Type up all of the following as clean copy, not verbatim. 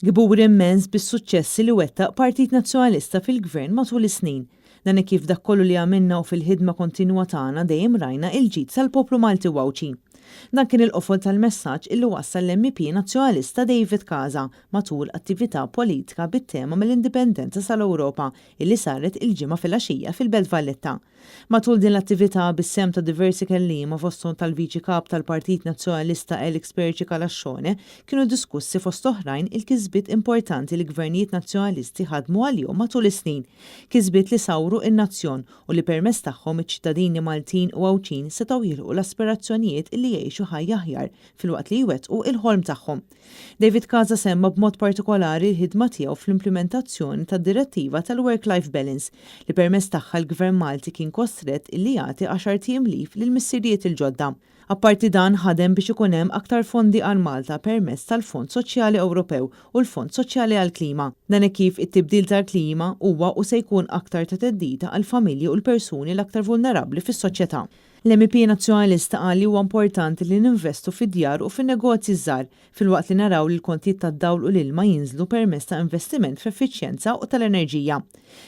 Gbur immens bis-suċċessi li wettaq Partit Nazzjonalista fil-Gvern matul is-snin. Dan kif dak kollu li għamilna u fil-ħidma kontinwa tagħna dejjem rajna il-ġid tal-poplu Malti wawċi. Dan kien il-qofol tal-messaġġ illi wassal l-MP Nazzjonalista David Casa matul attività politika bit-tema mill-indipendenza sal-Ewropa illi saret il-ġimgħa fil-għaxija fil-Belt Valletta. Matul din l-attività bis-sem ta' diversi kelliema fosthom tal-Viċi Kap tal-Partit Nazzjonalista Elix Perċi Kalaxxone kienu diskussi fost oħrajn il-kisbiet importanti li gvernijiet nazzjonalisti ħadmu għalihom matul is-snin, kisbiet li sawru in-nazzjon u li permezz tagħhom iċ-ċittadini Maltin u Għawċin setgħu jilħqu l-aspirazzjonijiet illi jgħixu ħajja aħjar filwaqt li jwettqu il-ħolm tagħhom. David Casa semma b'mod partikolari l-ħidma tiegħu fl-implementazzjoni tad-direttiva tal-Work-Life Balance li permezz tagħha l-Gvern Malti kien kostret illi jagħti 10 tiem leave lill-missirijiet il-ġodda. Apparti dan ħadem biex ikun hemm aktar fondi għal Malta permezz tal-Fond Soċjali Ewropew u l-Fond Soċjali għall-Klima. Dan kif it-tibdil tal-klima huwa u se jkun aktar ta' teddida għal familji u l-persuni l-aktar vulnerabbli fis-soċjetà. L-MP Nazzjonalista qal li huwa importanti li ninvestu fid-djar u fin-negozji żgħar filwaqt li naraw li l-kontijiet tad-dawl u l-ilma jinżlu permezz ta' investiment f'effiċjenza u tal-enerġija.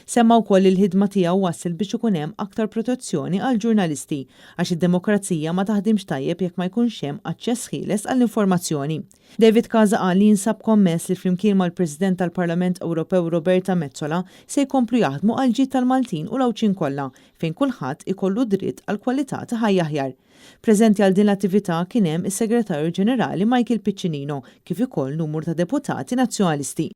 Semma wkoll il-ħidma tiegħu wassal biex ikun hemm aktar protezzjoni għal ġurnalisti għax id-demokrazija ma taħdimx tajjeb jekk ma jkunx hemm aċċess ħieles għall-informazzjoni. David Casa qal li jinsab kommess li flimkien mal-President tal-Parlament Ewropew Roberta Metsola se jkomplu jaħdmu għal ġid tal-Maltin u l-Għawċin kollha fejn kulħadd ikollu dritt għal kwalità ta' ħajja aħjar. Preżenti għal din l-attività kien hemm is-Segretarju Ġenerali Michael Piccinino kif ukoll numru ta' deputati nazzjonalisti.